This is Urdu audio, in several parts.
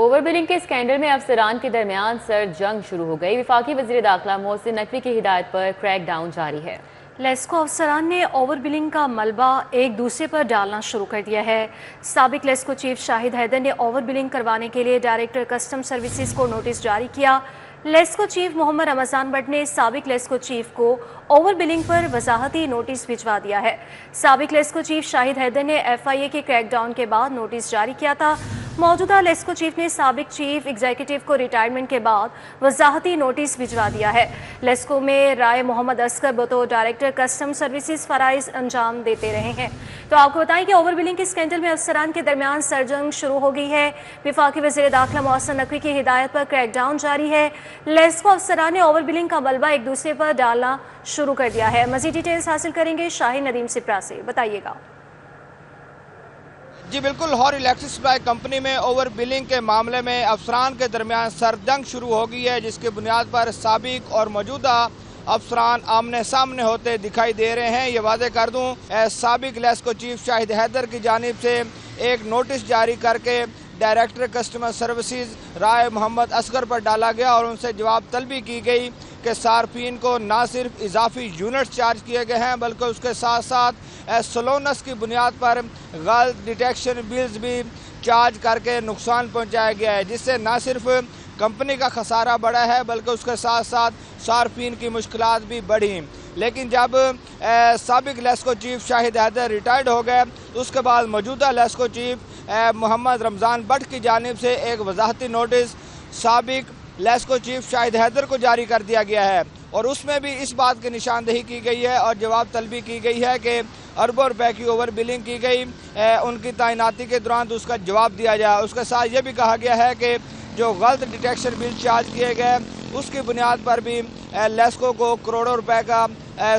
اوور بلنگ کے اسکینڈل میں افسران کے درمیان سرد جنگ شروع ہو گئی۔ وفاقی وزیر داخلہ محسن نقوی کی ہدایت پر کریک ڈاؤن جاری ہے۔ لیسکو افسران نے اوور بلنگ کا ملبہ ایک دوسرے پر ڈالنا شروع کر دیا ہے۔ سابق لیسکو چیف شاہد حیدر نے اوور بلنگ کروانے کے لیے ڈائریکٹر کسٹم سروسز کو نوٹس جاری کیا۔ LESCO chief Muhammad Ramzan but نے سابق لیسکو چیف کو اوور بلنگ پر وضاحتی نوٹس بھجوا دیا ہے۔ سابق لیسکو چیف شاہد حیدر نے FIA کے کریک ڈاؤن کے بعد نوٹس جاری کیا تھا۔ موجودہ لیسکو چیف نے سابق چیف ایگزیکٹو کو ریٹائرمنٹ کے بعد وضاحتی نوٹس بھجوا دیا ہے۔ لیسکو میں رائے محمد اصغر بطور ڈائریکٹر کسٹم سروسز فرائض انجام دیتے رہے ہیں۔ تو آپ کو بتائیں کہ اوور بلنگ کے اسکینڈل میں افسران کے درمیان سرجنگ شروع ہو گئی ہے۔ وفاقی وزیر داخلہ محسن نقوی کی ہدایت پر کریک ڈاؤن جاری ہے۔ لیسکو افسران نے اوور بلنگ کا ملبہ ایک دوسرے پر ڈالنا شروع کر دیا ہے۔ مزید ڈیٹیلز حاصل کریں گے شاہین ندیم سپرا سے، بتائیے گا۔ جی بالکل، لاہور الیکٹرک سپلائی کمپنی میں اوور بلنگ کے معاملے میں افسران کے درمیان سرد جنگ شروع ہو گئی ہے، جس کی بنیاد پر سابق اور موجودہ افسران آمنے سامنے ہوتے دکھائی دے رہے ہیں۔ یہ واضح کر دوں، سابق لیسکو چیف شاہد حیدر کی جانب سے ایک نوٹس جاری کر کے ڈائریکٹر کسٹمر سروسز رائے محمد اصغر پر ڈالا گیا اور ان سے جواب طلبی کی گئی کہ صارفین کو نہ صرف اضافی یونٹس چارج کیے گئے ہیں بلکہ اس کے ساتھ ساتھ سلونس کی بنیاد پر غلط ڈیٹیکشن بلز بھی چارج کر کے نقصان پہنچایا گیا ہے، جس سے نہ صرف کمپنی کا خسارہ بڑھا ہے بلکہ اس کے ساتھ ساتھ صارفین کی مشکلات بھی بڑھی۔ لیکن جب سابق لیسکو چیف شاہد حیدر ریٹائرڈ ہو گئے تو اس کے بعد موجودہ LESCO chief Muhammad Ramzan but کی جانب سے ایک وضاحتی نوٹس سابق لیسکو چیف شاہد حیدر کو جاری کر دیا گیا ہے اور اس میں بھی اس بات کی نشاندہی کی گئی ہے اور جواب طلبی کی گئی ہے کہ اربوں روپے کی اوور بلنگ کی گئی ان کی تعیناتی کے دوران تو اس کا جواب دیا جائے۔ اس کے ساتھ یہ بھی کہا گیا ہے کہ جو غلط ڈیٹیکشن بل چارج کیے گئے اس کی بنیاد پر بھی لیسکو کو کروڑوں روپے کا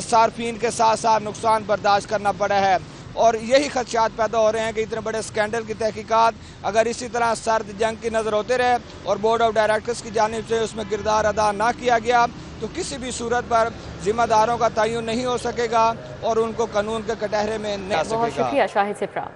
صارفین کے ساتھ ساتھ نقصان برداشت کرنا پڑا ہے، اور یہی خدشات پیدا ہو رہے ہیں کہ اتنے بڑے اسکینڈل کی تحقیقات اگر اسی طرح سرد جنگ کی نظر ہوتے رہے اور بورڈ آف ڈائریکٹرز کی جانب سے اس میں کردار ادا نہ کیا گیا تو کسی بھی صورت پر ذمہ داروں کا تعین نہیں ہو سکے گا اور ان کو قانون کے کٹہرے میں نہیں آ سکے گا۔ بہت شکریہ شاہد سپرا۔